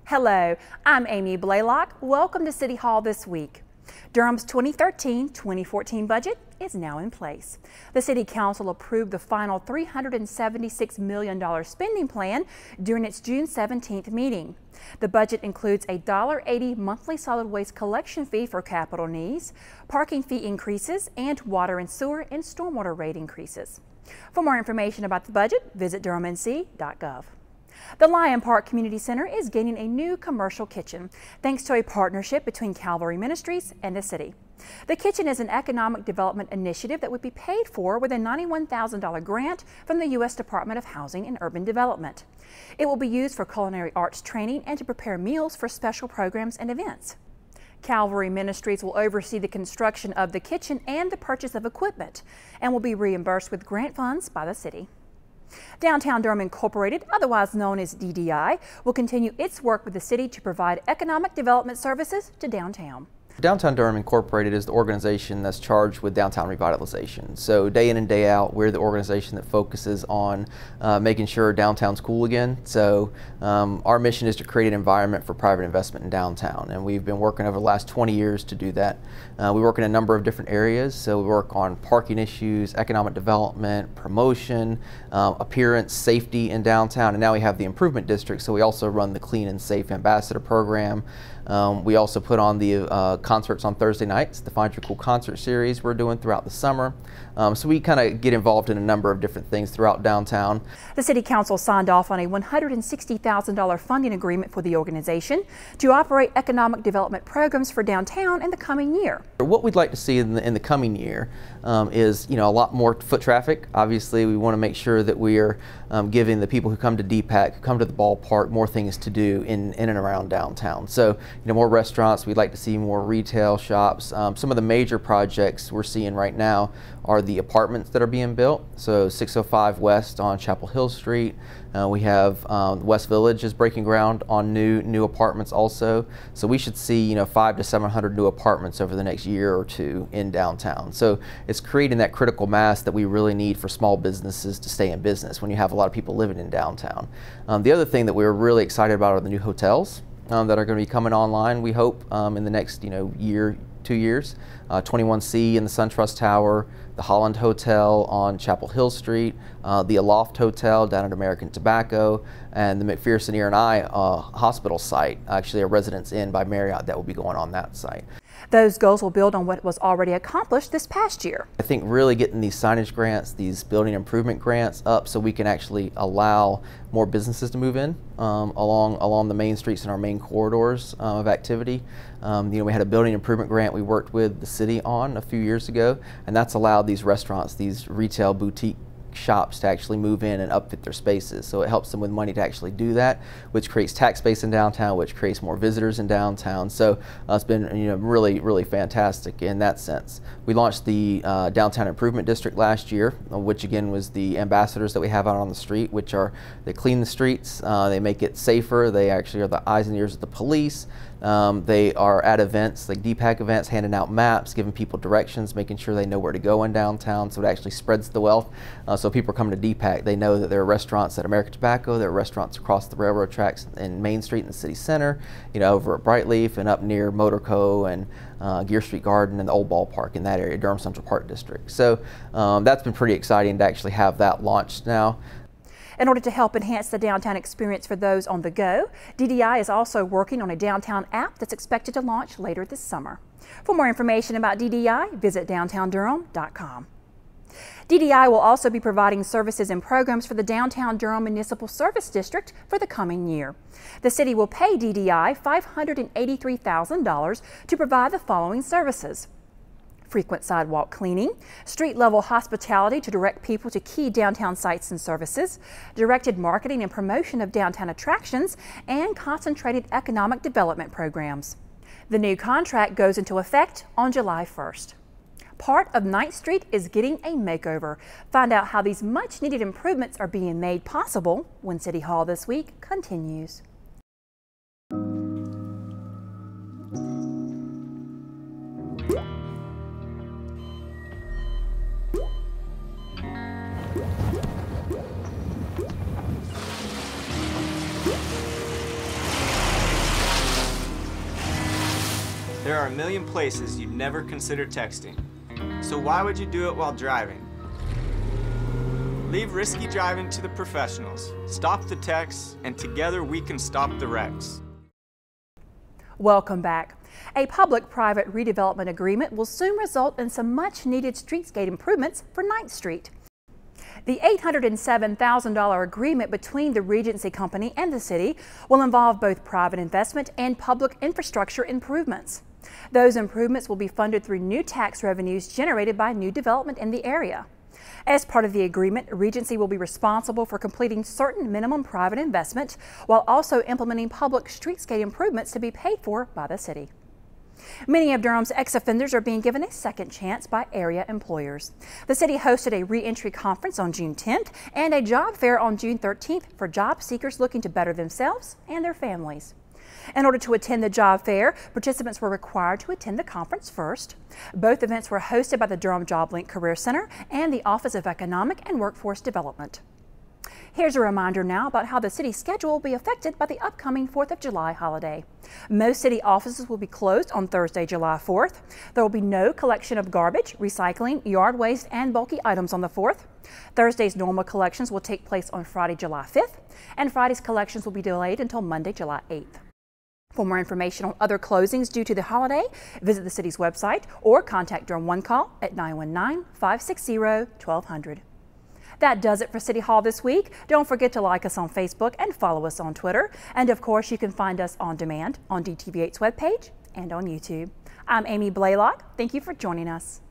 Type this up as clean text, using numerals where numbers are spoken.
Hello, I'm Amy Blaylock. Welcome to City Hall this week. Durham's 2013-2014 budget is now in place. The City Council approved the final $376 million spending plan during its June 17th meeting. The budget includes a $1.80 monthly solid waste collection fee for capital needs, parking fee increases, and water and sewer and stormwater rate increases. For more information about the budget, visit durhamnc.gov. The Lion Park Community Center is gaining a new commercial kitchen thanks to a partnership between Calvary Ministries and the city. The kitchen is an economic development initiative that would be paid for with a $91,000 grant from the U.S. Department of Housing and Urban Development. It will be used for culinary arts training and to prepare meals for special programs and events. Calvary Ministries will oversee the construction of the kitchen and the purchase of equipment and will be reimbursed with grant funds by the city. Downtown Durham Incorporated, otherwise known as DDI, will continue its work with the city to provide economic development services to downtown. Downtown Durham Incorporated is the organization that's charged with downtown revitalization. So day in and day out, we're the organization that focuses on making sure downtown's cool again. So our mission is to create an environment for private investment in downtown, and we've been working over the last 20 years to do that. We work in a number of different areas. So we work on parking issues, economic development, promotion, appearance, safety in downtown, and now we have the improvement district. So we also run the Clean and Safe Ambassador program. We also put on the concerts on Thursday nights, the Find Your Cool concert series we're doing throughout the summer. So we kind of get involved in a number of different things throughout downtown. The City Council signed off on a $160,000 funding agreement for the organization to operate economic development programs for downtown in the coming year. What we'd like to see in the coming year is, a lot more foot traffic. Obviously, we want to make sure that we are giving the people who come to DPAC, who come to the ballpark, more things to do in and around downtown. So, more restaurants. We'd like to see more retail shops. Some of the major projects we're seeing right now are the apartments that are being built. So 605 West on Chapel Hill Street. We have West Village is breaking ground on new apartments also. So we should see 500 to 700 new apartments over the next year or two in downtown. So it's creating that critical mass that we really need for small businesses to stay in business when you have a lot of people living in downtown. The other thing that we're really excited about are the new hotels that are going to be coming online, we hope, in the next year, 2 years. 21C in the SunTrust Tower, the Holland Hotel on Chapel Hill Street, the Aloft Hotel down at American Tobacco, and the McPherson Ear and Eye hospital site, actually a Residence Inn by Marriott that will be going on that site. Those goals will build on what was already accomplished this past year. I think really getting these signage grants, these building improvement grants up so we can actually allow more businesses to move in along the main streets and our main corridors of activity. We had a building improvement grant we worked with the city on a few years ago, and that's allowed these restaurants, these retail boutique shops to actually move in and upfit their spaces. So it helps them with money to actually do that, which creates tax space in downtown, which creates more visitors in downtown. So it's been really fantastic in that sense. We launched the Downtown Improvement District last year, which again was the ambassadors that we have out on the street, which are, they clean the streets, they make it safer, they actually are the eyes and ears of the police. They are at events like DPAC events, handing out maps, giving people directions, making sure they know where to go in downtown, so it actually spreads the wealth. So people come to DPAC, they know that there are restaurants at American Tobacco, there are restaurants across the railroad tracks in Main Street in the city center, over at Brightleaf and up near Motorco and Gear Street Garden and the old ballpark in that area, Durham Central Park District. So that's been pretty exciting to actually have that launched now. In order to help enhance the downtown experience for those on the go, DDI is also working on a downtown app that's expected to launch later this summer. For more information about DDI, visit downtowndurham.com. DDI will also be providing services and programs for the Downtown Durham Municipal Service District for the coming year. The city will pay DDI $583,000 to provide the following services: frequent sidewalk cleaning, street-level hospitality to direct people to key downtown sites and services, directed marketing and promotion of downtown attractions, and concentrated economic development programs. The new contract goes into effect on July 1st. Part of 9th Street is getting a makeover. Find out how these much-needed improvements are being made possible when City Hall this week continues. There are a million places you'd never consider texting. So why would you do it while driving? Leave risky driving to the professionals. Stop the texts, and together we can stop the wrecks. Welcome back. A public-private redevelopment agreement will soon result in some much-needed streetscape improvements for 9th Street. The $807,000 agreement between the Regency Company and the city will involve both private investment and public infrastructure improvements. Those improvements will be funded through new tax revenues generated by new development in the area. As part of the agreement, Regency will be responsible for completing certain minimum private investment while also implementing public streetscape improvements to be paid for by the city. Many of Durham's ex-offenders are being given a second chance by area employers. The city hosted a Reentry Conference on June 10th and a job fair on June 13th for job seekers looking to better themselves and their families. In order to attend the job fair, participants were required to attend the conference first. Both events were hosted by the Durham JobLink Career Center and the Office of Economic and Workforce Development. Here's a reminder now about how the city's schedule will be affected by the upcoming 4th of July holiday. Most city offices will be closed on Thursday, July 4th. There will be no collection of garbage, recycling, yard waste, and bulky items on the 4th. Thursday's normal collections will take place on Friday, July 5th, and Friday's collections will be delayed until Monday, July 8th. For more information on other closings due to the holiday, visit the city's website or contact Durham One Call at 919-560-1200. That does it for City Hall this week. Don't forget to like us on Facebook and follow us on Twitter. And of course, you can find us on demand on DTV8's webpage and on YouTube. I'm Amy Blaylock. Thank you for joining us.